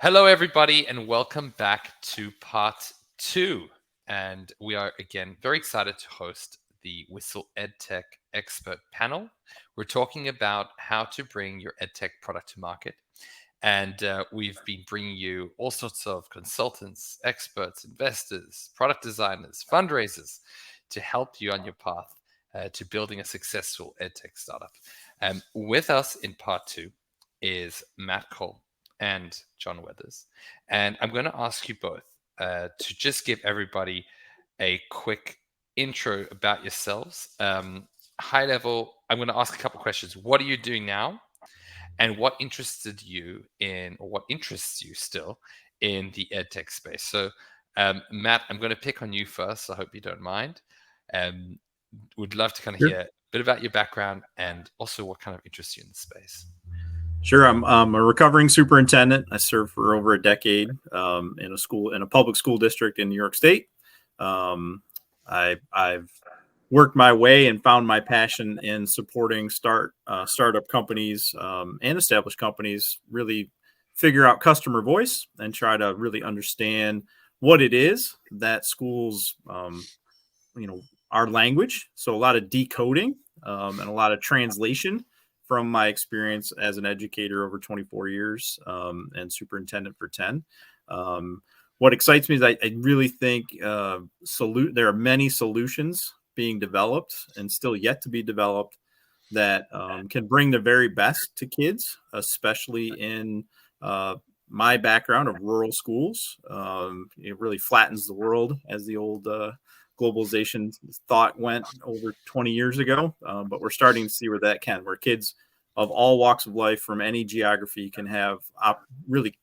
Hello, everybody, and welcome back to part 2. And we are, again, very excited to host the Whistle EdTech expert panel. We're talking about how to bring your EdTech product to market. And we've been bringing you all sorts of consultants, experts, investors, product designers, fundraisers to help you on your path to building a successful EdTech startup. With us in part 2 is Matt Cole and John Weathers. And I'm going to ask you both to just give everybody a quick intro about yourselves. High level, I'm going to ask a couple questions. What are you doing now? And what interested you in, or what interests you still in the EdTech space? So, Matt, I'm going to pick on you first. I hope you don't mind. Would love to kind of hear a bit about your background and also what kind of interests you in the space. Sure. I'm a recovering superintendent. I served for over a decade in a public school district in New York State. I've worked my way and found my passion in supporting startup companies and established companies really figure out customer voice and try to really understand what it is that schools, our language. So a lot of decoding and a lot of translation from my experience as an educator over 24 years and superintendent for 10. What excites me is I really think there are many solutions being developed and still yet to be developed that can bring the very best to kids, especially in my background of rural schools. It really flattens the world, as the old globalization thought went over 20 years ago. But we're starting to see where kids of all walks of life from any geography can have really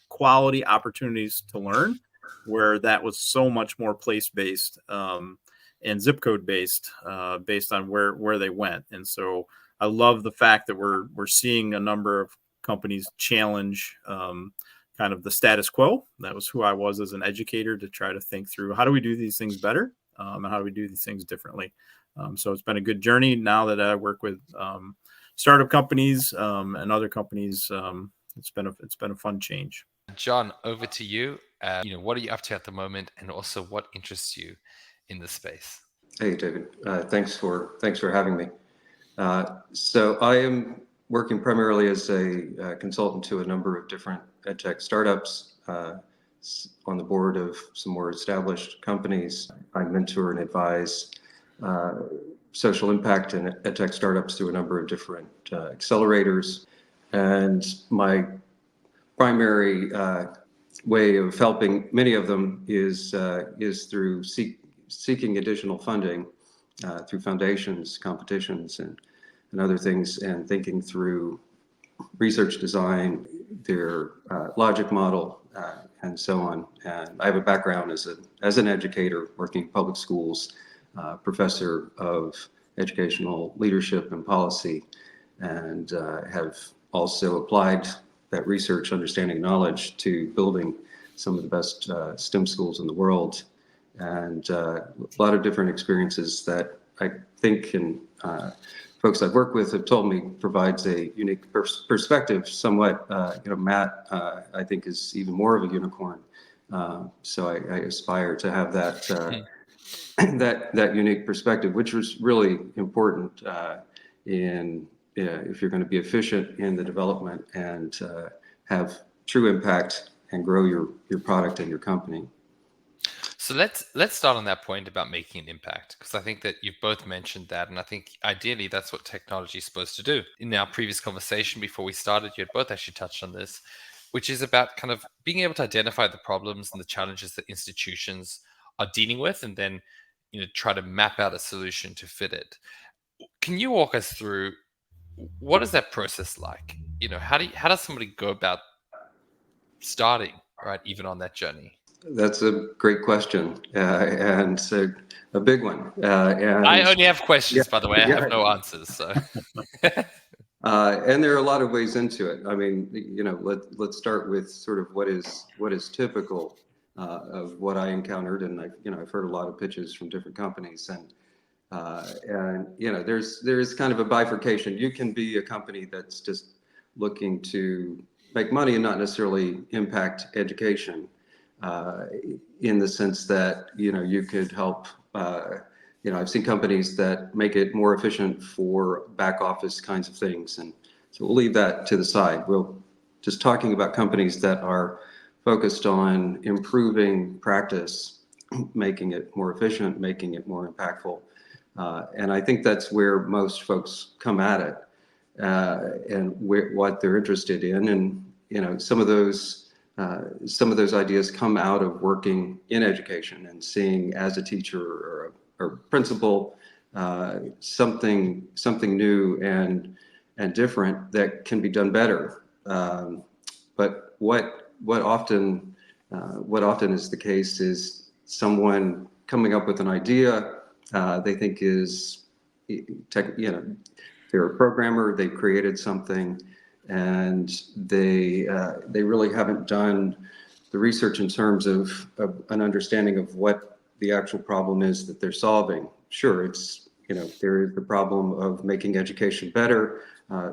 quality opportunities to learn, where that was so much more place-based and zip code based on where they went. And so I love the fact that we're seeing a number of companies challenge kind of the status quo. That was who I was as an educator, to try to think through how do we do these things better and how do we do these things differently. So it's been a good journey. Now that I work with startup companies and other companies, it's been a fun change. John, over to you. What are you up to at the moment, and also what interests you in the space? Hey, David. Thanks for having me. So I am working primarily as a consultant to a number of different EdTech startups, on the board of some more established companies. I mentor and advise social impact and EdTech startups through a number of different accelerators. And my primary way of helping many of them is through seeking additional funding through foundations, competitions, and other things, and thinking through research design, their logic model, and so on. And I have a background as an educator, working in public schools, professor of educational leadership and policy, and have also applied that research, understanding, knowledge to building some of the best STEM schools in the world. And a lot of different experiences that I think, and folks I've worked with have told me, provides a unique perspective. Somewhat, Matt, I think, is even more of a unicorn. So I aspire to have that that unique perspective, which was really important if you're going to be efficient in the development and have true impact and grow your product and your company. So let's start on that point about making an impact, because I think that you've both mentioned that, and I think ideally that's what technology is supposed to do. In our previous conversation before we started, you had both actually touched on this, which is about kind of being able to identify the problems and the challenges that institutions are dealing with, and then try to map out a solution to fit it. Can you walk us through what is that process like? How does somebody go about starting, right, even on that journey? That's a great question, and a big one. And I only have questions, by the way. I have no answers. So, and there are a lot of ways into it. I mean, let's start with sort of what is typical of what I encountered, and I've heard a lot of pitches from different companies, and there's kind of a bifurcation. You can be a company that's just looking to make money and not necessarily impact education, in the sense that, you could help. I've seen companies that make it more efficient for back office kinds of things. And so we'll leave that to the side. We'll just talking about companies that are focused on improving practice, making it more efficient, making it more impactful. And I think that's where most folks come at it, and what they're interested in. And some of those ideas come out of working in education and seeing as a teacher or principal, something new and different that can be done better. But what often is the case is someone coming up with an idea, they think is they're a programmer, they created something, and they really haven't done the research in terms of an understanding of what the actual problem is that they're solving. Sure, it's, there is the problem of making education better,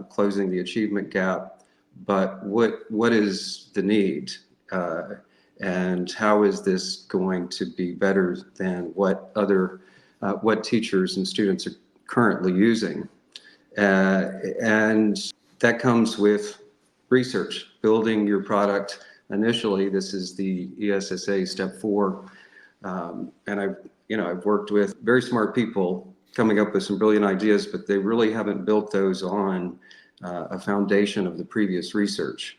closing the achievement gap, but what is the need? And how is this going to be better than what teachers and students are currently using? And that comes with research, building your product. Initially, this is the ESSA step 4. And I've worked with very smart people coming up with some brilliant ideas, but they really haven't built those on a foundation of the previous research.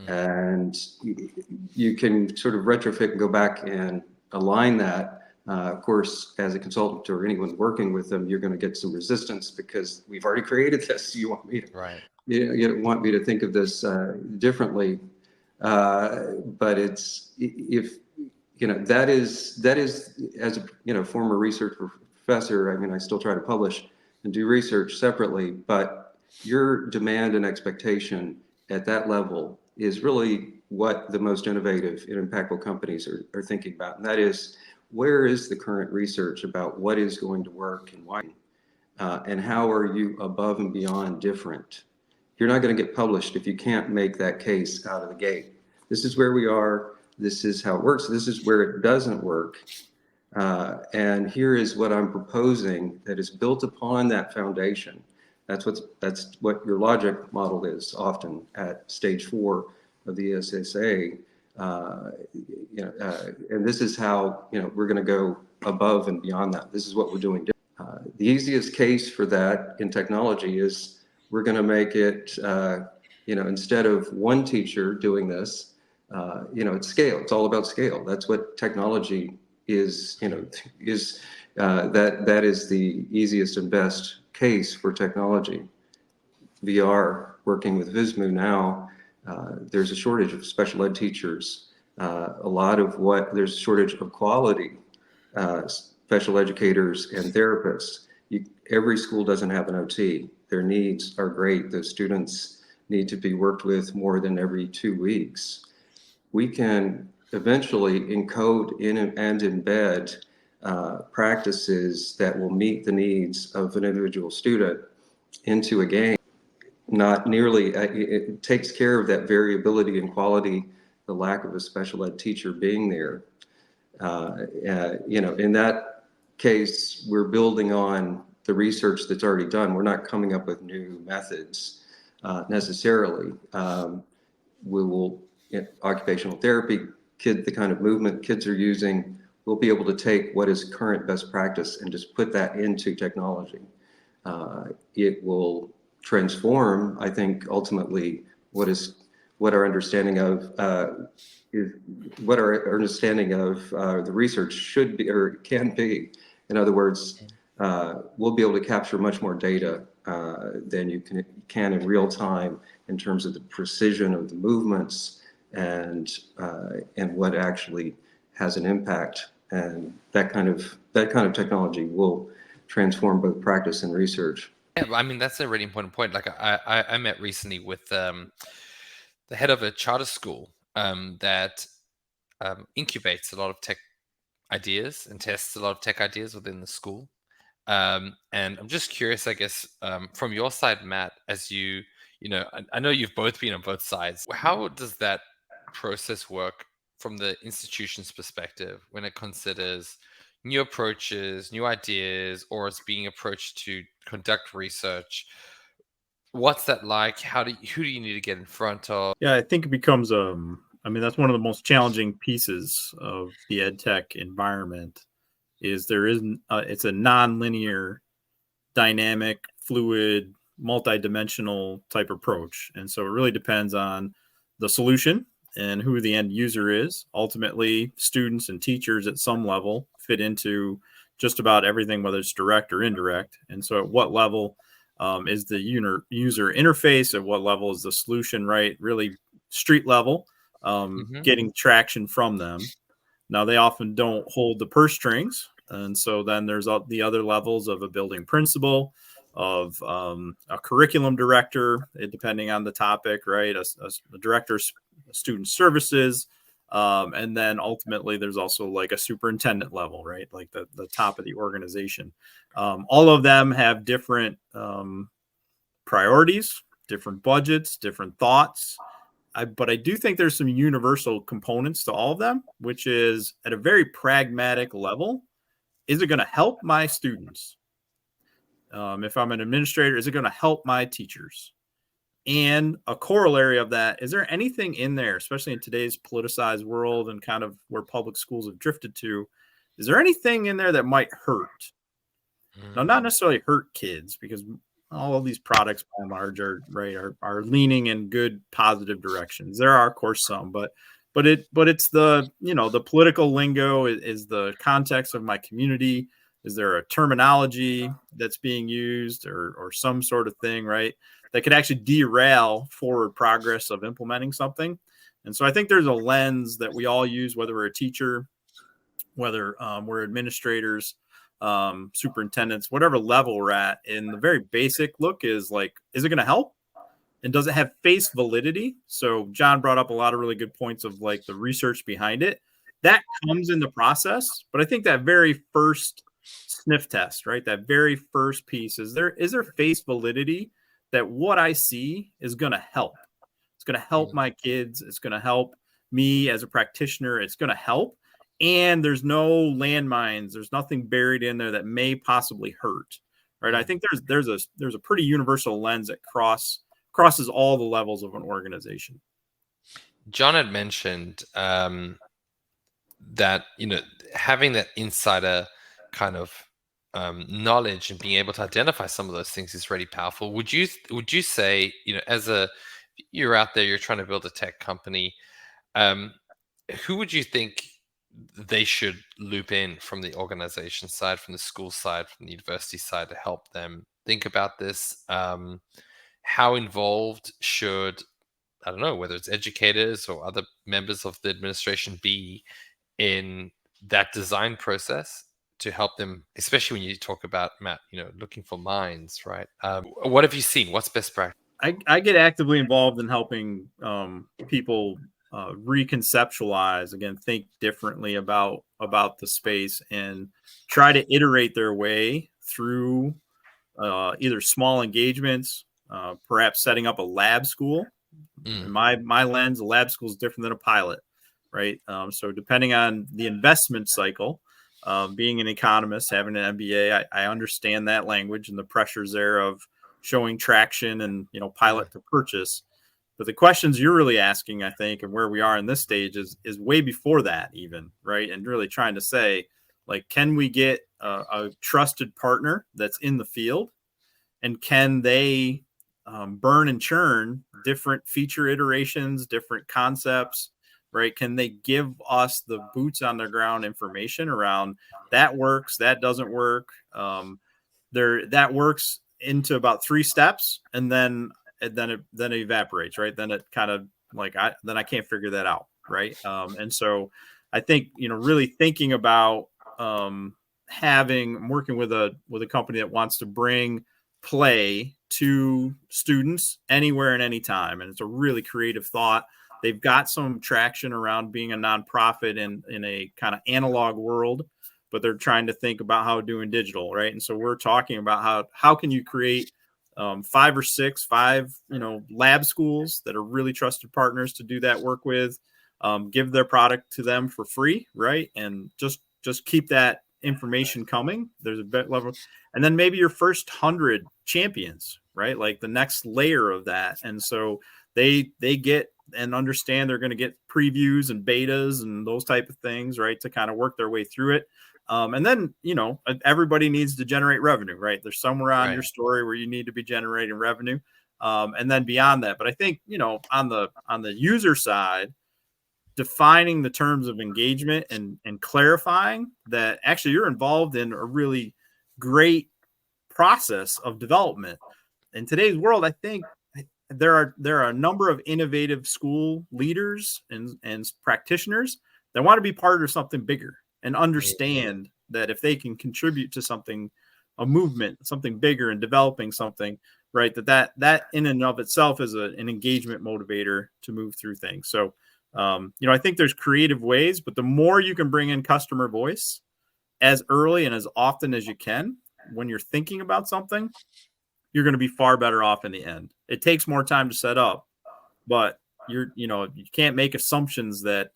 And you can sort of retrofit and go back and align that. Of course, as a consultant or anyone working with them, you're going to get some resistance because we've already created this. You want me to, Right. you want me to think of this differently. But it's, if, that is as a, former research professor, I mean, I still try to publish and do research separately, but your demand and expectation at that level is really what the most innovative and impactful companies are thinking about. And that is, where is the current research about what is going to work and why? And how are you above and beyond different? You're not going to get published if you can't make that case out of the gate. This is where we are. This is how it works. This is where it doesn't work. And here is what I'm proposing that is built upon that foundation. That's what your logic model is often at stage 4 of the ESSA. And this is how, we're going to go above and beyond that. This is what we're doing. The easiest case for that in technology is we're going to make it, instead of one teacher doing this, it's scale. It's all about scale. That's what technology is, that is the easiest and best case for technology. VR, working with Vismu now, there's a shortage of special ed teachers. There's a shortage of quality special educators and therapists. Every school doesn't have an OT. Their needs are great. Those students need to be worked with more than every 2 weeks. We can eventually encode in and embed practices that will meet the needs of an individual student into a game. Not nearly, it takes care of that variability in quality, the lack of a special ed teacher being there. In that case, we're building on the research that's already done. We're not coming up with new methods necessarily. We will, occupational therapy, the kind of movement kids are using, we'll be able to take what is current best practice and just put that into technology. It will transform, I think, ultimately what our understanding of the research should be or can be. In other words, we'll be able to capture much more data than you can in real time in terms of the precision of the movements and what actually has an impact. And that kind of technology will transform both practice and research. Yeah, I mean, that's a really important point. Like I met recently with the head of a charter school that incubates a lot of tech ideas and tests a lot of tech ideas within the school. And I'm just curious, I guess, from your side, Matt, as you I know you've both been on both sides. How does that process work from the institution's perspective when it considers new approaches, new ideas, or it's being approached to conduct research? What's that like? Who do you need to get in front of? Yeah, I think it becomes that's one of the most challenging pieces of the ed tech environment is it's a non-linear, dynamic, fluid, multi-dimensional type approach. And so it really depends on the solution and who the end user is. Ultimately, students and teachers at some level fit into just about everything, whether it's direct or indirect. And so at what level is the user interface? At what level is the solution, right? Really street level, getting traction from them. Now, they often don't hold the purse strings. And so then there's the other levels of a building principal, of a curriculum director, depending on the topic, right? A director of student services. And then ultimately, there's also like a superintendent level, right? Like the top of the organization. All of them have different priorities, different budgets, different thoughts. But I do think there's some universal components to all of them, which is at a very pragmatic level. Is it going to help my students? If I'm an administrator, is it going to help my teachers? And a corollary of that, is there anything in there, especially in today's politicized world and kind of where public schools have drifted to, is there anything in there that might hurt? Now, not necessarily hurt kids, because all of these products by and large are leaning in good positive directions. There are, of course, some, but it's the political lingo is the context of my community. Is there a terminology that's being used or some sort of thing, right, that could actually derail forward progress of implementing something? And so I think there's a lens that we all use, whether we're a teacher, whether we're administrators, superintendents, whatever level we're at. And the very basic look is like, is it going to help? And does it have face validity? So John brought up a lot of really good points of like the research behind it. That comes in the process. But I think that very first sniff test, right? That very first piece is there face validity that what I see is going to help. It's going to help my kids. It's going to help me as a practitioner. It's going to help. And there's no landmines. There's nothing buried in there that may possibly hurt, right? I think there's a pretty universal lens that crosses all the levels of an organization. John had mentioned that having that insider kind of knowledge and being able to identify some of those things is really powerful. Would you say, you're out there, you're trying to build a tech company, who would you think they should loop in from the organization side, from the school side, from the university side to help them think about this? How involved should, I don't know, whether it's educators or other members of the administration be in that design process to help them, especially when you talk about, Matt, looking for minds, right? What have you seen? What's best practice? I get actively involved in helping people reconceptualize, again, think differently about the space and try to iterate their way through either small engagements, perhaps setting up a lab school. In my lens, a lab school is different than a pilot, right? So depending on the investment cycle, being an economist, having an MBA, I understand that language and the pressures there of showing traction and pilot to purchase. But the questions you're really asking, I think, and where we are in this stage is way before that even, right? And really trying to say, like, can we get a trusted partner that's in the field, and can they burn and churn different feature iterations, different concepts, right? Can they give us the boots on the ground information around that works, that doesn't work, that works into about 3 steps, and then it evaporates, right? Then it kind of like I can't figure that out, right? And so I think really thinking about working with a company that wants to bring play to students anywhere and anytime, and it's a really creative thought. They've got some traction around being a nonprofit in a kind of analog world, but they're trying to think about how doing digital, right? And so we're talking about how can you create five, lab schools that are really trusted partners to do that work with. Give their product to them for free, right? And just keep that information coming. There's a bit level, and then maybe your first 100 champions, right? Like the next layer of that. And so they get and understand they're going to get previews and betas and those type of things, right, to kind of work their way through it. And then, everybody needs to generate revenue, right? There's somewhere on your story where you need to be generating revenue. And then beyond that, but I think, on the user side, defining the terms of engagement and clarifying that actually you're involved in a really great process of development. In today's world, I think there are a number of innovative school leaders and practitioners that want to be part of something bigger and understand that if they can contribute to something, a movement, something bigger, and developing something, right, that in and of itself is an engagement motivator to move through things. So I think there's creative ways, but the more you can bring in customer voice as early and as often as you can when you're thinking about something, you're going to be far better off in the end. It takes more time to set up, but you can't make assumptions that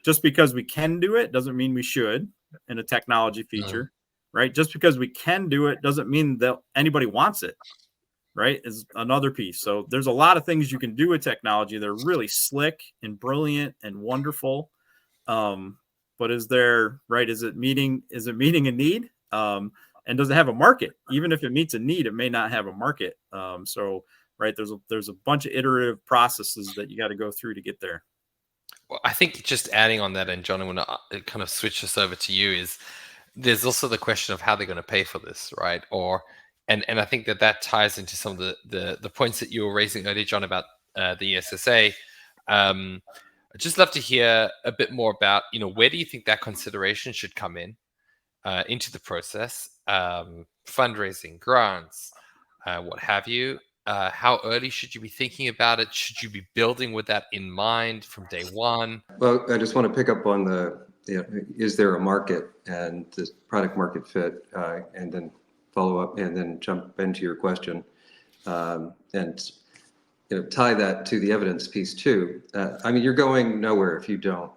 just because we can do it doesn't mean we should in a technology feature, right? Just because we can do it doesn't mean that anybody wants it, right? Is another piece. So there's a lot of things you can do with technology. They're really slick and brilliant and wonderful. But is it meeting a need? And does it have a market? Even if it meets a need, it may not have a market. Right, there's a bunch of iterative processes that you got to go through to get there. Well, I think just adding on that, and John, I want to kind of switch this over to you, is there's also the question of how they're going to pay for this, right? And I think that ties into some of the points that you were raising earlier, John, about the ESSA. I'd just love to hear a bit more about, where do you think that consideration should come into the process? Fundraising, grants, what have you. How early should you be thinking about it? Should you be building with that in mind from day one? Well, I just want to pick up on is there a market and the product market fit, and then follow up and then jump into your question, and tie that to the evidence piece too. You're going nowhere if you don't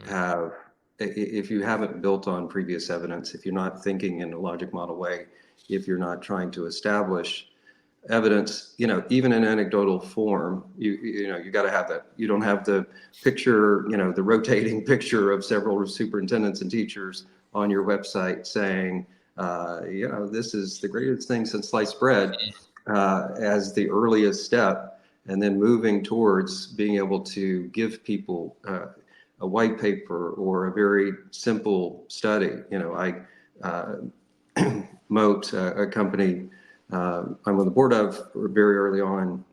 have, if you haven't built on previous evidence, if you're not thinking in a logic model way, if you're not trying to establish evidence, even in anecdotal form, you got to have that. You don't have the picture, the rotating picture of several superintendents and teachers on your website saying, this is the greatest thing since sliced bread, as the earliest step, and then moving towards being able to give people a white paper or a very simple study. I Moat, a company I'm on the board of, very early on.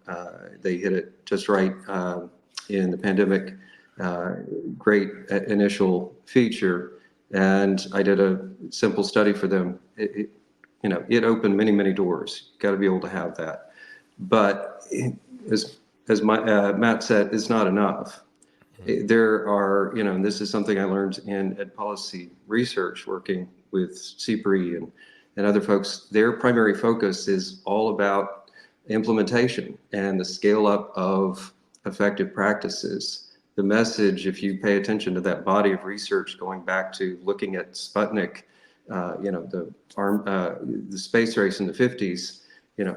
They hit it just right in the pandemic. Great initial feature, and I did a simple study for them. It opened many, many doors. Got to be able to have that. But as Matt said, it's not enough. There are, and this is something I learned in ed policy research, working with CPRE and other folks. Their primary focus is all about implementation and the scale up of effective practices. The message, if you pay attention to that body of research going back to looking at Sputnik, the space race in the 50s,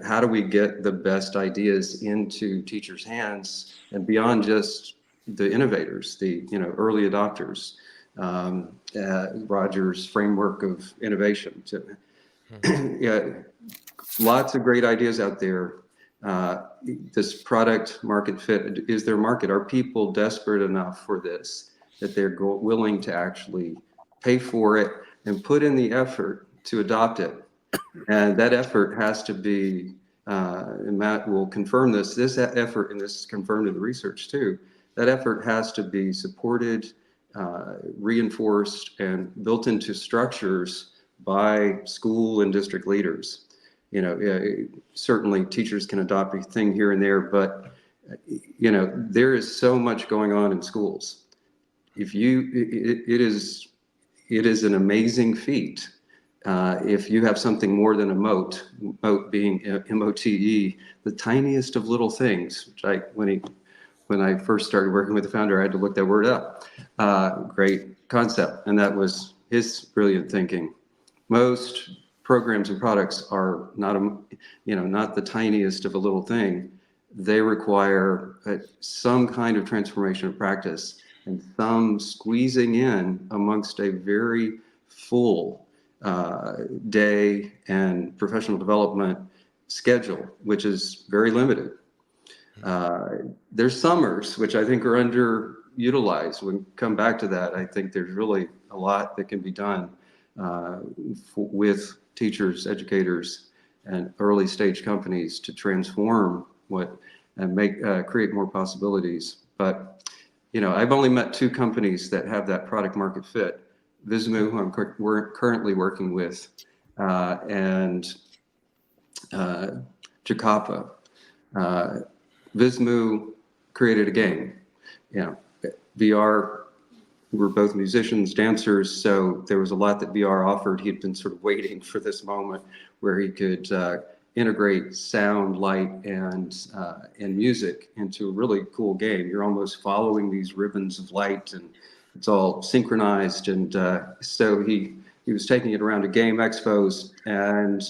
how do we get the best ideas into teachers' hands and beyond just the innovators, the early adopters, Rogers' framework of innovation. Yeah, lots of great ideas out there. This product market fit, is there market? Are people desperate enough for this that they're willing to actually pay for it and put in the effort to adopt it? And that effort has to be, and Matt will confirm this effort, and this is confirmed in the research too, that effort has to be supported, reinforced, and built into structures by school and district leaders. Certainly teachers can adopt a thing here and there, but there is so much going on in schools. It is an amazing feat If you have something more than a mote being M-O-T-E, the tiniest of little things, which when I first started working with the founder, I had to look that word up. Great concept. And that was his brilliant thinking. Most programs and products are not the tiniest of a little thing. They require some kind of transformation of practice and some squeezing in amongst a very full day and professional development schedule, which is very limited. There's summers, which I think are underutilized. When we come back to that, I think there's really a lot that can be done with teachers, educators, and early stage companies to transform and create more possibilities. But I've only met 2 companies that have that product market fit. Vismu, who we're currently working with, and Jacapa. Vismu created a game. VR, we're both musicians, dancers, so there was a lot that VR offered. He'd been sort of waiting for this moment where he could integrate sound, light, and music into a really cool game. You're almost following these ribbons of light, and it's all synchronized. And so he was taking it around to game expos, and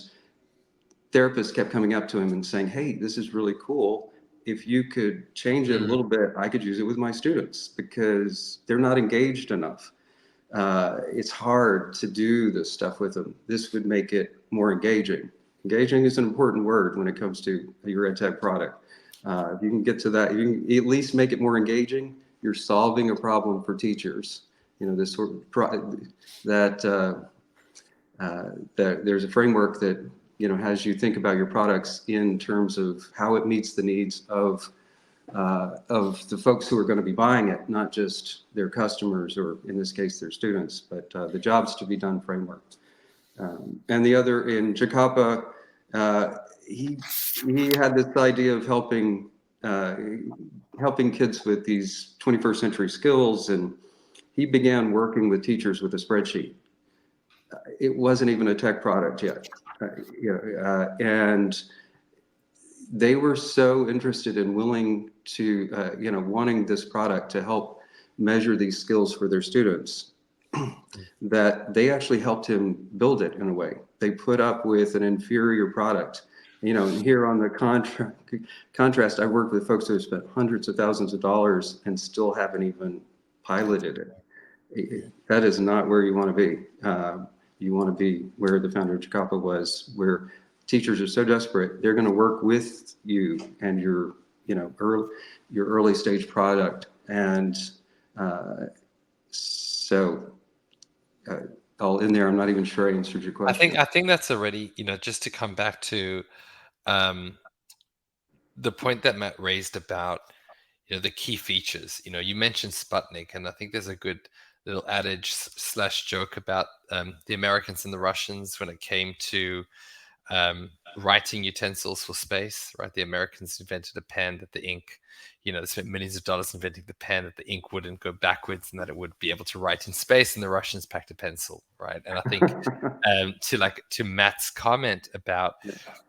therapists kept coming up to him and saying, "Hey, this is really cool. If you could change it a little bit, I could use it with my students because they're not engaged enough. It's hard to do this stuff with them. This would make it more engaging." Engaging is an important word when it comes to your EdTech product. If you can get to that, you can at least make it more engaging. You're solving a problem for teachers. This sort of that there's a framework that has you think about your products in terms of how it meets the needs of the folks who are going to be buying it, not just their customers or in this case their students, but the jobs to be done framework. And the other in Jacapa, he had this idea of helping kids with these 21st century skills, and he began working with teachers with a spreadsheet. It wasn't even a tech product yet. And they were so interested and willing to, wanting this product to help measure these skills for their students that they actually helped him build it in a way. They put up with an inferior product. Here on the contrast, I've worked with folks who have spent hundreds of thousands of dollars and still haven't even piloted it. That is not where you want to be. You want to be where the founder of Jacapa was, where teachers are so desperate, they're going to work with you and your early stage product. And so I'll end there. I'm not even sure I answered your question. I think that's already, just to come back to the point that Matt raised about, the key features. You mentioned Sputnik, and I think there's a good little adage / joke about the Americans and the Russians when it came to writing utensils for space, right? The Americans invented a pen that the ink, they spent millions of dollars inventing the pen that the ink wouldn't go backwards and that it would be able to write in space, and the Russians packed a pencil, right? And I think to Matt's comment about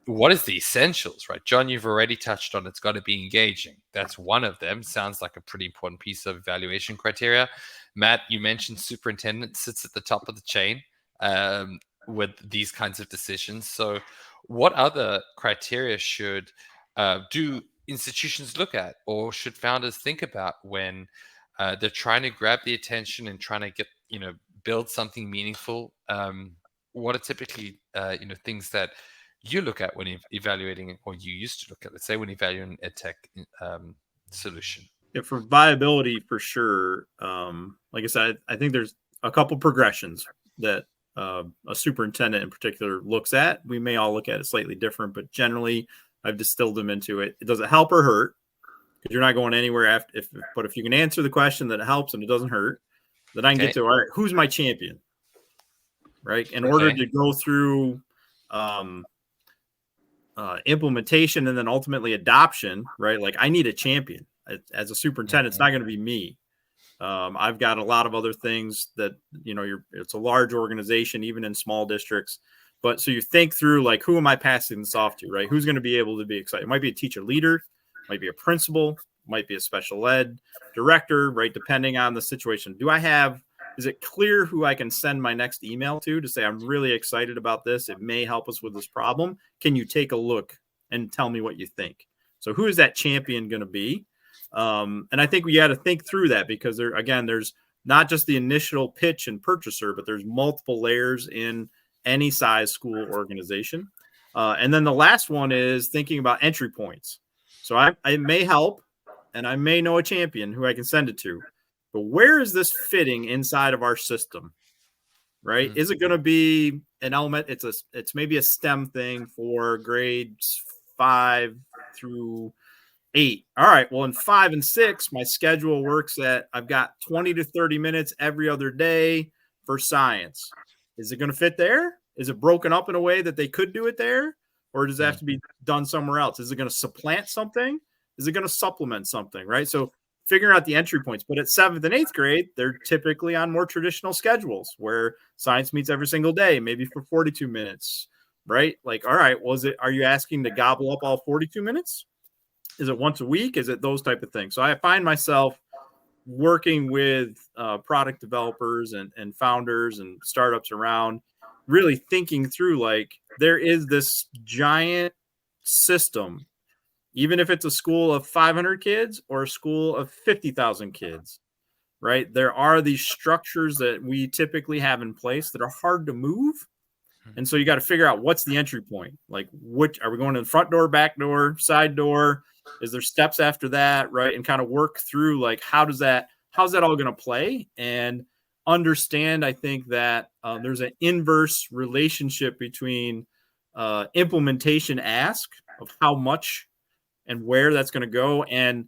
what is the essentials, right? John, you've already touched on it's got to be engaging. That's one of them. Sounds like a pretty important piece of evaluation criteria. Matt, you mentioned superintendent sits at the top of the chain with these kinds of decisions. So what other criteria should do institutions look at, or should founders think about when they're trying to grab the attention and trying to get, build something meaningful? What are typically, things that you look at when evaluating, or you used to look at, let's say, when evaluating an EdTech solution? Yeah, for viability, for sure. Like I said, I think there's a couple progressions that a superintendent in particular looks at. We may all look at it slightly different, but generally I've distilled them into it. It doesn't help or hurt because you're not going anywhere after. But if you can answer the question that it helps and it doesn't hurt, then I can get to, all right, who's my champion? Right. In order to go through implementation and then ultimately adoption, right? Like I need a champion. As a superintendent, it's not going to be me. I've got a lot of other things that, it's a large organization, even in small districts. But so you think through, like, who am I passing this off to, right? Who's going to be able to be excited? It might be a teacher leader, might be a principal, might be a special ed director, right? Depending on the situation. Is it clear who I can send my next email to say, I'm really excited about this. It may help us with this problem. Can you take a look and tell me what you think? So who is that champion going to be? And I think we got to think through that, because there's not just the initial pitch and purchaser, but there's multiple layers in any size school organization. And then the last one is thinking about entry points. So I may help, and I may know a champion who I can send it to, but where is this fitting inside of our system? Right? Is it going to be an element? It's maybe a STEM thing for grades 5 through 8. All right. Well, in 5 and 6, my schedule works at, I've got 20 to 30 minutes every other day for science. Is it going to fit there? Is it broken up in a way that they could do it there? Or does it have to be done somewhere else? Is it going to supplant something? Is it going to supplement something? Right. So figuring out the entry points. But at 7th and 8th grade, they're typically on more traditional schedules where science meets every single day, maybe for 42 minutes. Right. Like, all right, are you asking to gobble up all 42 minutes? Is it once a week? Is it those type of things? So I find myself working with product developers and founders and startups around, really thinking through, like, there is this giant system, even if it's a school of 500 kids or a school of 50,000 kids, right? There are these structures that we typically have in place that are hard to move. And so you got to figure out what's the entry point. Like, which are we going to the front door, back door, side door? Is there steps after that, right? And kind of work through, like, how's that all going to play? And understand, I think, that there's an inverse relationship between implementation ask of how much and where that's going to go, and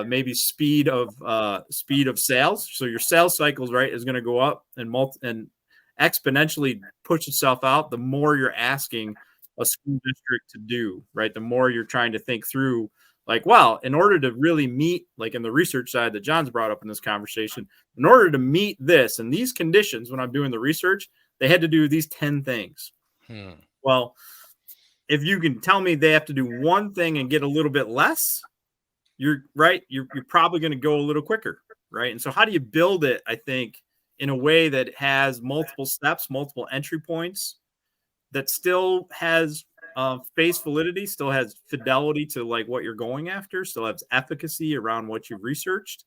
maybe speed of sales. So your sales cycles, right, is going to go up and exponentially push itself out the more you're asking a school district to do, right? The more you're trying to think through, like, well, in order to really meet, like in the research side that John's brought up in this conversation, in order to meet this and these conditions, when I'm doing the research, they had to do these 10 things. Well, if you can tell me they have to do one thing and get a little bit less, you're right. You're probably going to go a little quicker, right? And so how do you build it, I think, in a way that has multiple steps, multiple entry points, that still has face validity, still has fidelity to, like, what you're going after, still has efficacy around what you've researched,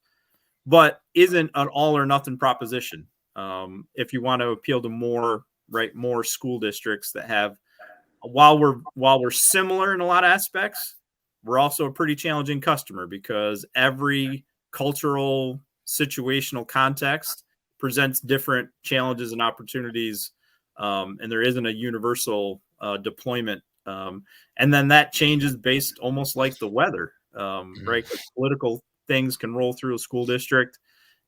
but isn't an all or nothing proposition. If you want to appeal to more school districts that have, while we're similar in a lot of aspects, we're also a pretty challenging customer, because every cultural situational context presents different challenges and opportunities, and there isn't a universal deployment. And then that changes based almost like the weather, right? Political things can roll through a school district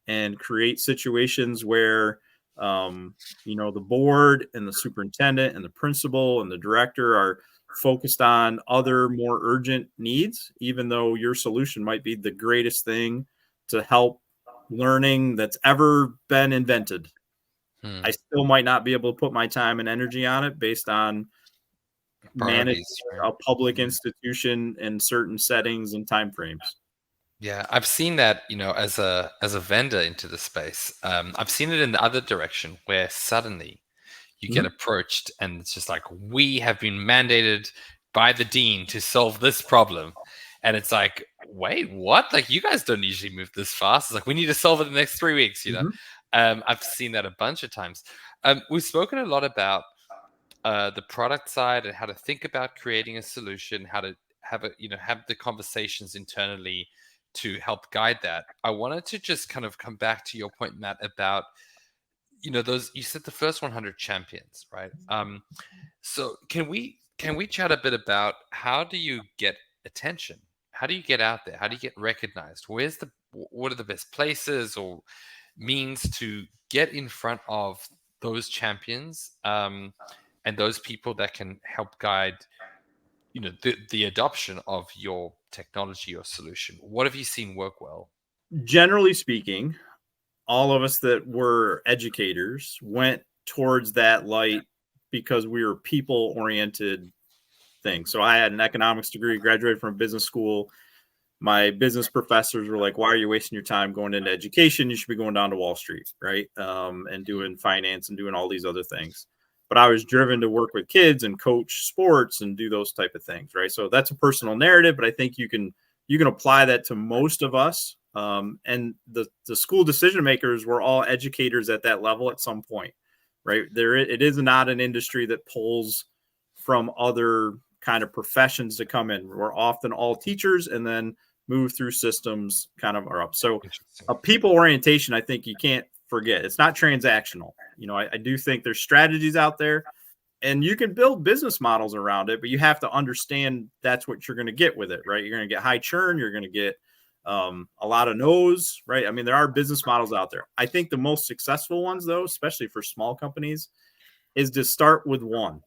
and create situations where, the board and the superintendent and the principal and the director are focused on other more urgent needs, even though your solution might be the greatest thing to help learning that's ever been invented. I still might not be able to put my time and energy on it based on managing a public institution in certain settings and timeframes. Yeah, I've seen that, as a vendor into the space. I've seen it in the other direction, where suddenly you get approached and it's just like, we have been mandated by the dean to solve this problem. And it's like, wait, what? Like, you guys don't usually move this fast. It's like, we need to solve it in the next 3 weeks, I've seen that a bunch of times. We've spoken a lot about the product side and how to think about creating a solution, how to have the conversations internally to help guide that. I wanted to just kind of come back to your point, Matt, about those, you said the first 100 champions, right? So can we chat a bit about, how do you get attention? How do you get out there? How do you get recognized? What are the best places or means to get in front of those champions, and those people that can help guide the adoption of your technology or solution? What have you seen work well? generally speaking, all of us that were educators went towards that light because we were people oriented things. So I had an economics degree, graduated from business school. My business professors were like, why are you wasting your time going into education? You should be going down to Wall Street, right? And doing finance and doing all these other things. But I was driven to work with kids and coach sports and do those type of things, right? So that's a personal narrative, but I think you can apply that to most of us. And the school decision makers were all educators at that level at some point, right? It is not an industry that pulls from other kind of professions to come in. We're often all teachers, and then move through systems kind of are up. So a people orientation, I think you can't forget. It's not transactional. I do think there's strategies out there, and you can build business models around it, but you have to understand that's what you're going to get with it, right? You're going to get high churn. You're going to get a lot of no's, right? I mean, there are business models out there. I think the most successful ones, though, especially for small companies, is to start with one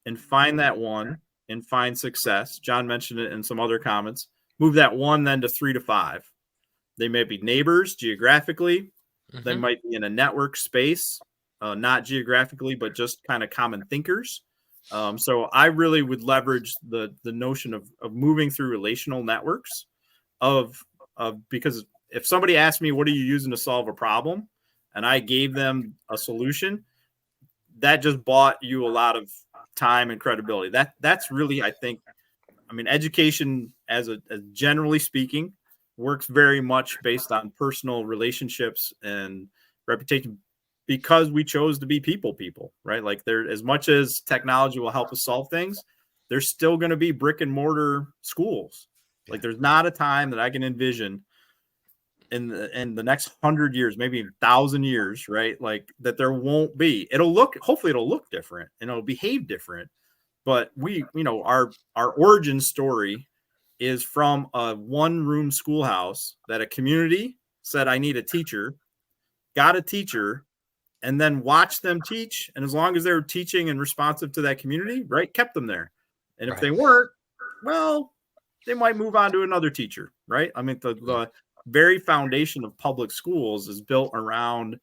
and find that one and find success. John mentioned it in some other comments. Move that one then to 3 to 5. They may be neighbors geographically. They might be in a network space, not geographically, but just kind of common thinkers. So I really would leverage the notion of moving through relational networks because if somebody asked me, what are you using to solve a problem? And I gave them a solution, that just bought you a lot of time and credibility. That's really, I think, education as generally speaking works very much based on personal relationships and reputation, because we chose to be people, right? Like, there, as much as technology will help us solve things, there's still going to be brick and mortar schools. Like, there's not a time that I can envision in the next 100 years, maybe 1,000 years, right? Like, that there won't be. Hopefully it'll look different and it'll behave different. But our origin story is from a one-room schoolhouse that a community said, I need a teacher, got a teacher, and then watched them teach. And as long as they were teaching and responsive to that community, right, kept them there. And if they weren't, well, they might move on to another teacher, right? I mean, the very foundation of public schools is built around,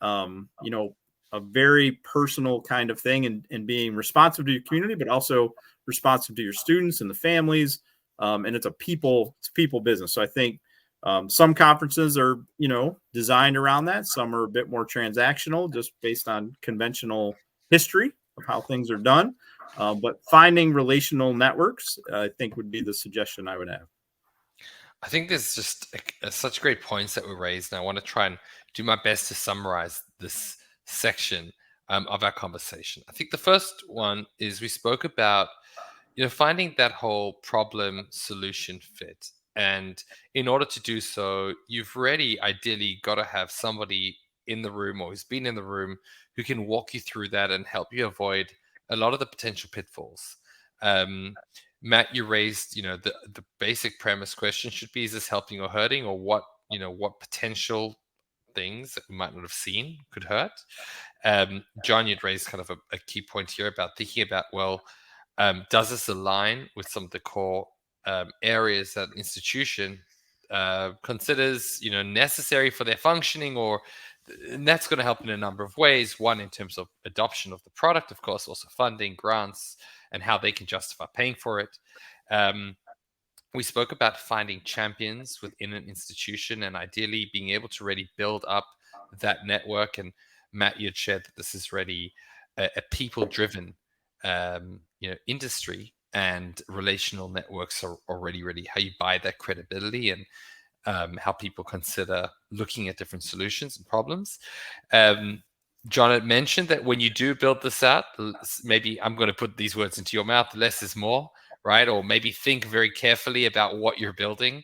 a very personal kind of thing, and being responsive to your community, but also responsive to your students and the families. And it's people business. So I think some conferences are, designed around that. Some are a bit more transactional, just based on conventional history of how things are done. But finding relational networks, I think, would be the suggestion I would have. I think there's just such great points that were raised, and I want to try and do my best to summarize this section of our conversation. I think the first one is we spoke about, finding that whole problem solution fit. And in order to do so, you've really ideally got to have somebody in the room, or who's been in the room, who can walk you through that and help you avoid a lot of the potential pitfalls. Matt, you raised, the basic premise question should be, is this helping or hurting, or what potential things that we might not have seen could hurt? John, you'd raised kind of a key point here about thinking about, well, does this align with some of the core areas that an institution considers, necessary for their functioning, and that's going to help in a number of ways. One, in terms of adoption of the product, of course, also funding, grants, and how they can justify paying for it. We spoke about finding champions within an institution, and ideally being able to really build up that network. And Matt, you had shared that this is really a people-driven industry, and relational networks are already really how you buy that credibility, and how people consider looking at different solutions and problems. John had mentioned that when you do build this out, maybe I'm going to put these words into your mouth, less is more, right? Or maybe think very carefully about what you're building.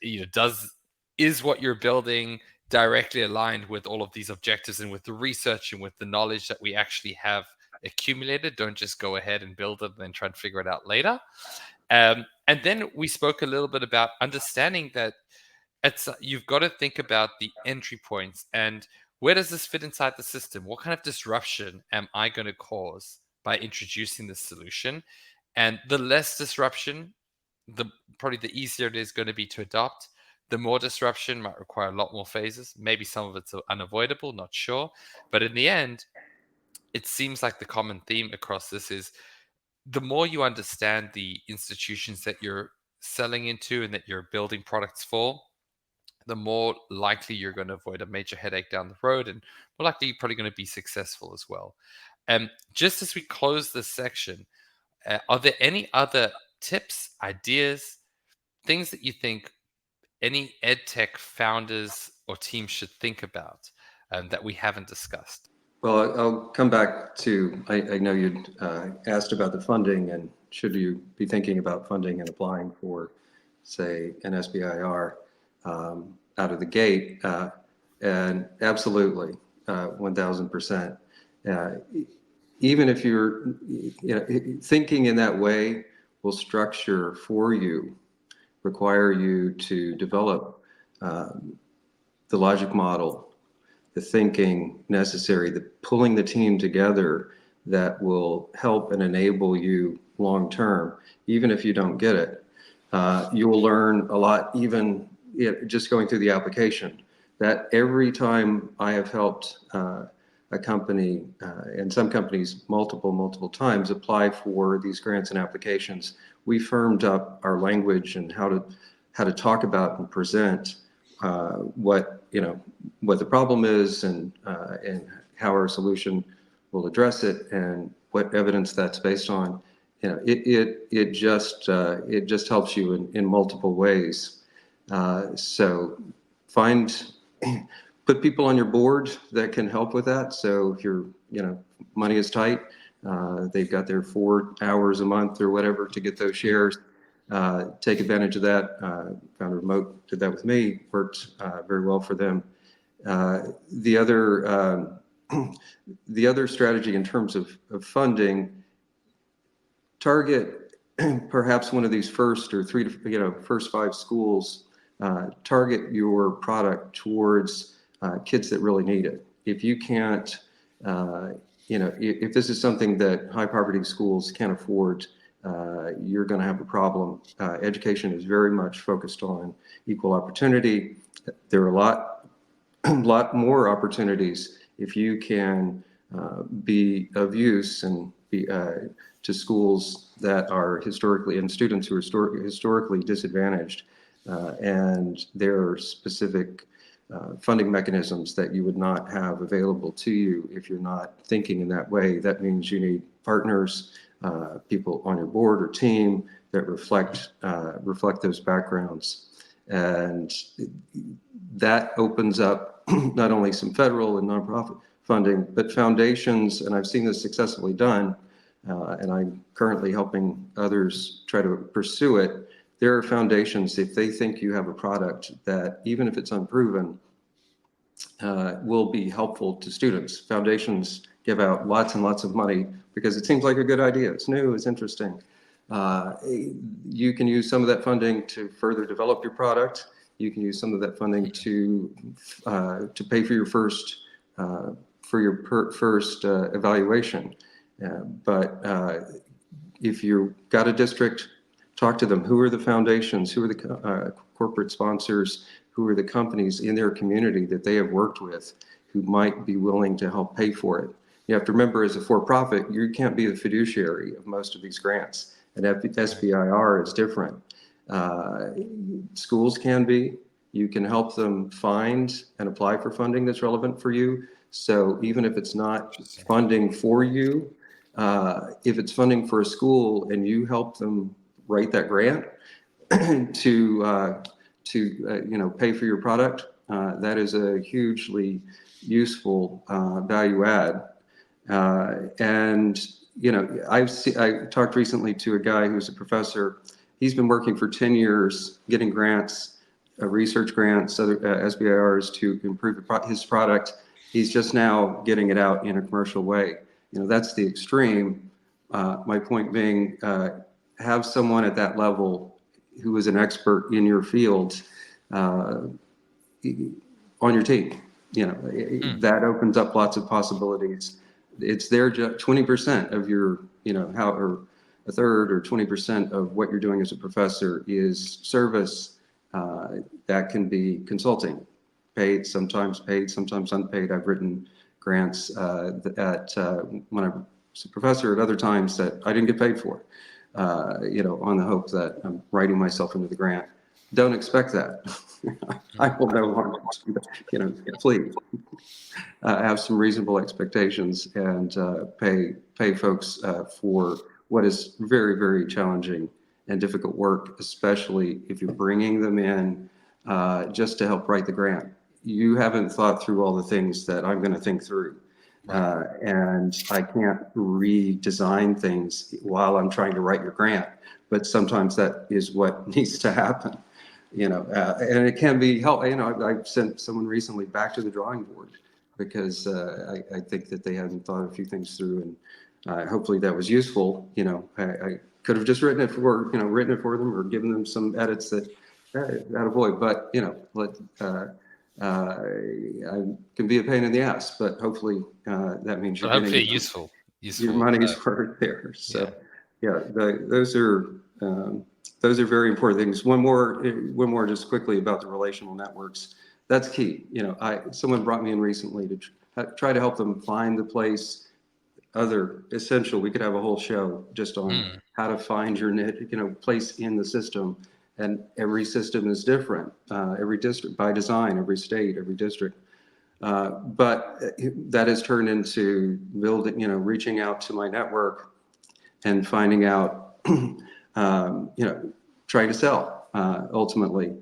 Is what you're building directly aligned with all of these objectives, and with the research and with the knowledge that we actually have accumulated? Don't just go ahead and build it and then try and figure it out later. And then we spoke a little bit about understanding that you've got to think about the entry points, and where does this fit inside the system? What kind of disruption am I going to cause by introducing this solution? And the less disruption, probably the easier it is going to be to adopt. The more disruption might require a lot more phases. Maybe some of it's unavoidable, not sure. But in the end, it seems like the common theme across this is the more you understand the institutions that you're selling into and that you're building products for, the more likely you're going to avoid a major headache down the road, and more likely you're probably going to be successful as well. Just as we close this section, are there any other tips, ideas, things that you think any EdTech founders or teams should think about that we haven't discussed? Well, I'll come back to, I know you'd asked about the funding and should you be thinking about funding and applying for, say, an SBIR out of the gate. And absolutely, 1000%. Even if you're thinking in that way will structure for you, require you to develop the logic model, the thinking necessary, the pulling the team together that will help and enable you long term, even if you don't get it. You will learn a lot, even just going through the application. That every time I have helped a company, and some companies multiple times apply for these grants and applications, we firmed up our language and how to talk about and present what the problem is and how our solution will address it and what evidence that's based on. It just helps you in multiple ways. So put people on your board that can help with that. So if your money is tight, they've got their 4 hours a month or whatever to get those shares. Take advantage of that. Founder Remote did that with me, worked very well for them. The other strategy in terms of funding, target perhaps one of these first or first 5 schools. Target your product towards kids that really need it. If you can't, if this is something that high poverty schools can't afford, you're going to have a problem. Education is very much focused on equal opportunity. There are a lot more opportunities if you can be of use and be to schools that are historically, and students who are historically disadvantaged, and there are specific funding mechanisms that you would not have available to you if you're not thinking in that way. That means you need partners, people on your board or team that reflect those backgrounds, and that opens up not only some federal and nonprofit funding, but foundations. And I've seen this successfully done, and I'm currently helping others try to pursue it. There are foundations, if they think you have a product that, even if it's unproven, will be helpful to students. Foundations give out lots and lots of money because it seems like a good idea. It's new, it's interesting. You can use some of that funding to further develop your product. You can use some of that funding to pay for your first evaluation. But if you've got a district, talk to them. Who are the foundations? Who are the corporate sponsors? Who are the companies in their community that they have worked with who might be willing to help pay for it? You have to remember, as a for-profit, you can't be the fiduciary of most of these grants. And SBIR is different. Schools can be. You can help them find and apply for funding that's relevant for you. So even if it's not funding for you, if it's funding for a school and you help them write that grant to pay for your product, that is a hugely useful value add. And I talked recently to a guy who's a professor. He's been working for 10 years getting grants, research grants, other SBIRs to improve his product. He's just now getting it out in a commercial way. That's the extreme. My point being, have someone at that level who is an expert in your field on your team. That opens up lots of possibilities. It's there. 20% of your, or a third or 20% of what you're doing as a professor is service That can be consulting, paid, sometimes unpaid. I've written grants when I was a professor at other times that I didn't get paid for, on the hope that I'm writing myself into the grant. Don't expect that. I will no longer, please have some reasonable expectations and pay folks for what is very, very challenging and difficult work, especially if you're bringing them in just to help write the grant. You haven't thought through all the things that I'm going to think through. And I can't redesign things while I'm trying to write your grant, but sometimes that is what needs to happen. And it can be help. I've sent someone recently back to the drawing board because I think that they hadn't thought a few things through, and hopefully that was useful. I could have just written it for them or given them some edits that avoid. But I can be a pain in the ass, but hopefully that means you're hopefully getting useful. your money's worth there. So those are very important things. One more just quickly about the relational networks. That's key. Someone brought me in recently to try to help them find the place. Essential. We could have a whole show just on how to find your place in the system. And every system is different. Every district by design, every state, every district. But that has turned into building, reaching out to my network and finding out, trying to sell ultimately.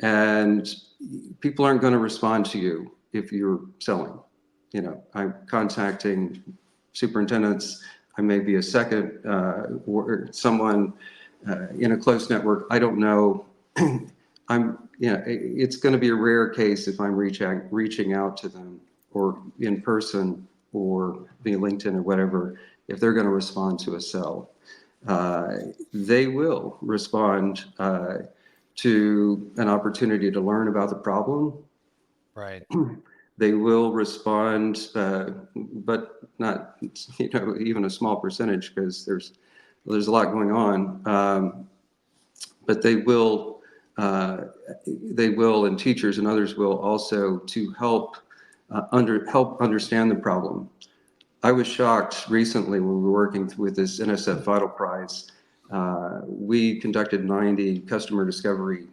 And people aren't going to respond to you if you're selling. I'm contacting superintendents. I may be a second or someone in a close network. I don't know. It's going to be a rare case if I'm reaching out to them or in person or via LinkedIn or whatever, if they're going to respond to a sell. They will respond to an opportunity to learn about the problem. Right. They will respond, but not, even a small percentage because there's a lot going on. But they will, and teachers and others will also to help understand the problem. I was shocked recently when we were working with this NSF Vital Prize. We conducted 90 customer discovery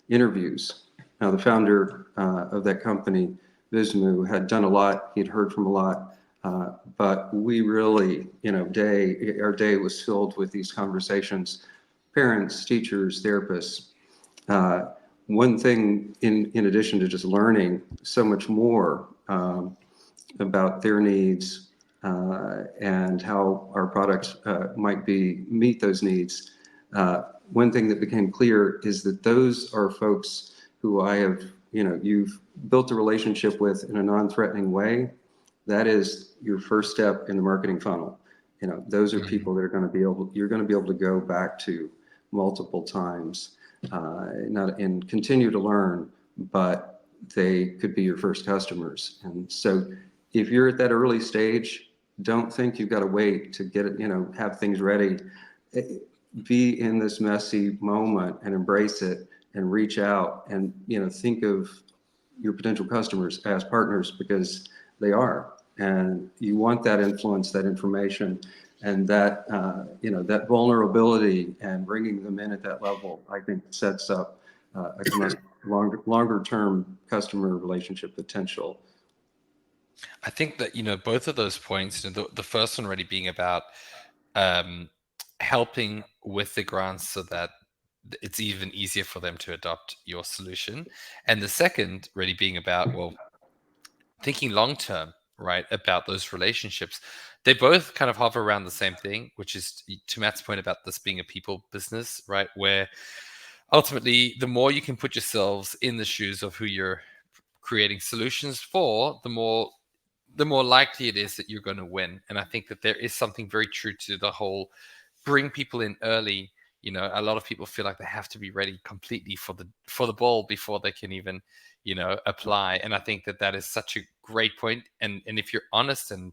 interviews. Now, the founder of that company, Vismu, had done a lot. He'd heard from a lot. But we really, our day was filled with these conversations, parents, teachers, therapists. One thing, in addition to just learning so much more about their needs and how our products might meet those needs, one thing that became clear is that those are folks who you've built a relationship with in a non-threatening way. That is your first step in the marketing funnel. Those are people that you're going to be able to go back to multiple times, and continue to learn, but they could be your first customers. And so if you're at that early stage, don't think you've got to wait to get it, have things ready. Be in this messy moment and embrace it and reach out and, think of your potential customers as partners because they are. And you want that influence, that information, and that, that vulnerability and bringing them in at that level, I think sets up a longer term customer relationship potential. I think that, both of those points, the first one really being about helping with the grants so that it's even easier for them to adopt your solution. And the second really being about, thinking long term, right, about those relationships. They both kind of hover around the same thing, which is, to Matt's point about this being a people business, right, where ultimately the more you can put yourselves in the shoes of who you're creating solutions for, the more likely it is that you're going to win. And I think that there is something very true to the whole bring people in early. A lot of people feel like they have to be ready completely for the ball before they can even, apply. And I think that is such a great point. And if you're honest and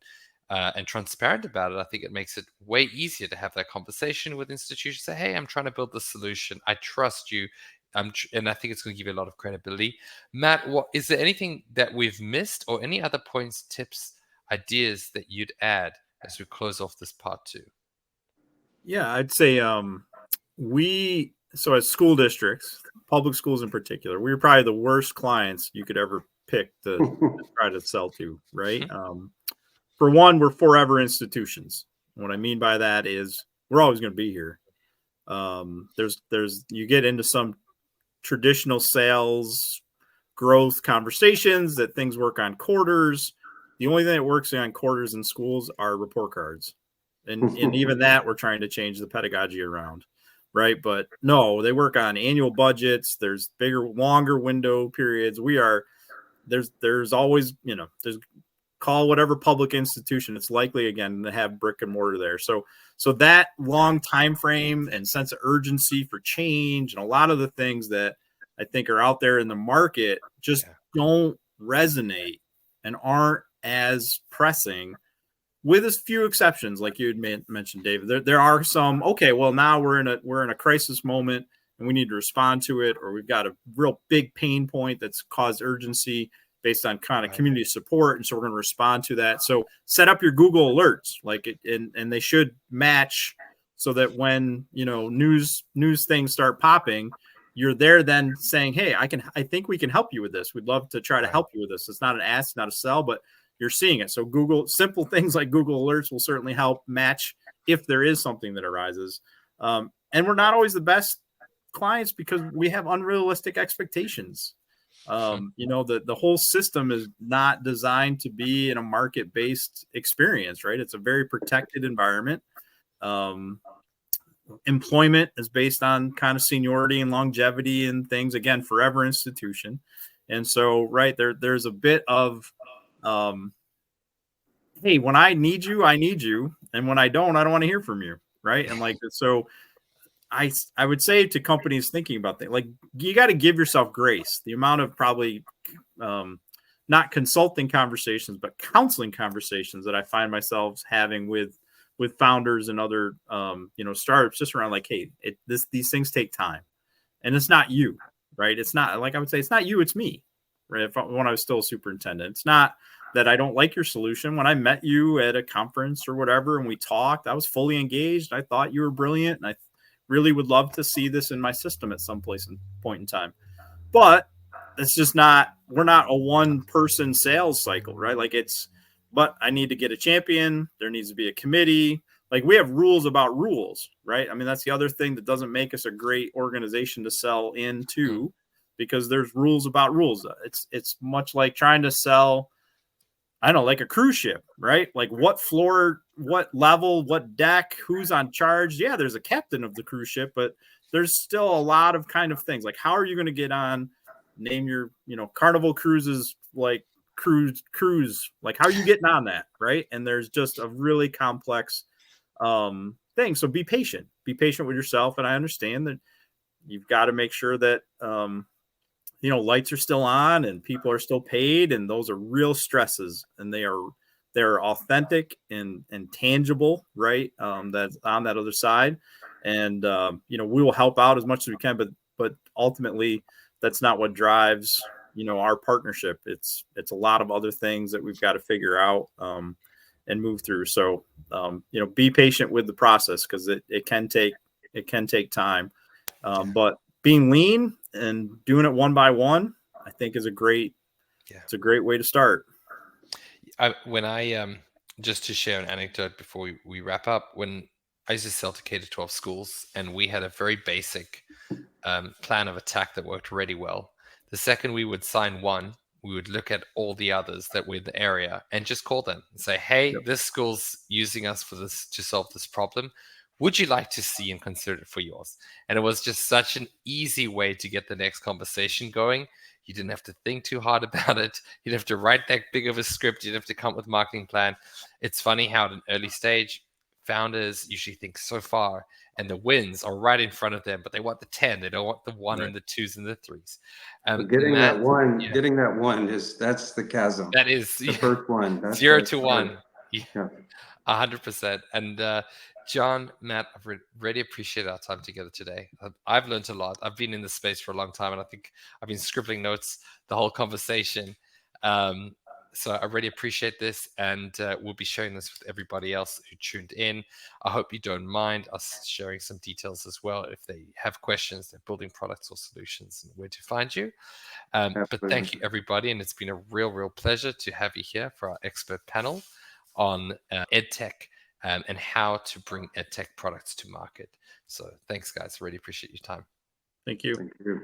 transparent about it, I think it makes it way easier to have that conversation with institutions. Say, hey, I'm trying to build this solution. I trust you. and I think it's going to give you a lot of credibility. Matt, is there anything that we've missed, or any other points, tips, ideas that you'd add as we close off this part 2? Yeah, I'd say so as school districts, public schools in particular, we were probably the worst clients you could ever pick to try to sell to, right? For one, we're forever institutions. What I mean by that is we're always going to be here. You get into some traditional sales growth conversations that things work on quarters. The only thing that works on quarters in schools are report cards. And even that, we're trying to change the pedagogy around, right? But no, they work on annual budgets. There's bigger, longer window periods. There's always, there's call whatever public institution. It's likely, again, to have brick and mortar there. So that long time frame and sense of urgency for change and a lot of the things that I think are out there in the market just don't resonate and aren't as pressing, with as few exceptions, like you had mentioned, David. There are some, okay, well, now we're in a crisis moment and we need to respond to it, or we've got a real big pain point that's caused urgency based on kind of community support, and so we're going to respond to that. So set up your Google alerts, and they should match so that when news things start popping, you're there then saying, hey, I think we can help you with this. We'd love to try to help you with this. It's not an ask, not a sell, but you're seeing it. So simple things like Google alerts will certainly help match if there is something that arises. And we're not always the best clients because we have unrealistic expectations. The whole system is not designed to be in a market-based experience, right? It's a very protected environment. Employment is based on kind of seniority and longevity and things, again, forever institution. And so, right there's a bit of, hey, when I need you, I need you. And when I don't want to hear from you. Right. And so I would say to companies thinking about things, you got to give yourself grace. The amount of probably not consulting conversations, but counseling conversations that I find myself having with founders and other startups, just around hey, these things take time, and it's not you, right? It's not I would say it's not you, it's me, right? When I was still a superintendent, it's not that I don't like your solution. When I met you at a conference or whatever and we talked, I was fully engaged. I thought you were brilliant, and I really would love to see this in my system at some point in time. But it's just we're not a one-person sales cycle, right? But I need to get a champion. There needs to be a committee. We have rules about rules, right? I mean, that's the other thing that doesn't make us a great organization to sell into, because there's rules about rules. It's much like trying to sell, I don't know, like a cruise ship, right? What floor, what level, what deck, who's on charge? Yeah, there's a captain of the cruise ship, but there's still a lot of kind of things. How are you going to get on, name your, Carnival Cruises, cruise, how are you getting on that, right? And there's just a really complex thing. So be patient with yourself. And I understand that you've got to make sure that, lights are still on and people are still paid, and those are real stresses, and they're authentic and tangible, right? That's on that other side. And, we will help out as much as we can, but ultimately that's not what drives, our partnership. It's a lot of other things that we've got to figure out, and move through. So, be patient with the process, because it can take time. But being lean and doing it one by one, I think it's a great way to start. Just to share an anecdote before we wrap up, when I used to sell to K-12 schools, and we had a very basic plan of attack that worked really well. The second we would sign one, we would look at all the others that were in the area and just call them and say, hey, this school's using us for this to solve this problem. Would you like to see and consider it for yours? And it was just such an easy way to get the next conversation going. You didn't have to think too hard about it. You didn't have to write that big of a script. You didn't have to come up with a marketing plan. It's funny how at an early stage, founders usually think so far, and the wins are right in front of them, but they want the 10. They don't want the 1 and the 2s and the 3s. Getting that one that's the chasm. That is the first one. That's 0 to 1. Yeah. 100%. And John, Matt, I've really appreciated our time together today. I've learned a lot. I've been in this space for a long time, and I think I've been scribbling notes the whole conversation. So I really appreciate this, and we'll be sharing this with everybody else who tuned in. I hope you don't mind us sharing some details as well if they have questions, they're building products or solutions, and where to find you. But thank you, everybody, and it's been a real pleasure to have you here for our expert panel on EdTech and how to bring EdTech products to market. So thanks, guys. Really appreciate your time. Thank you. Thank you.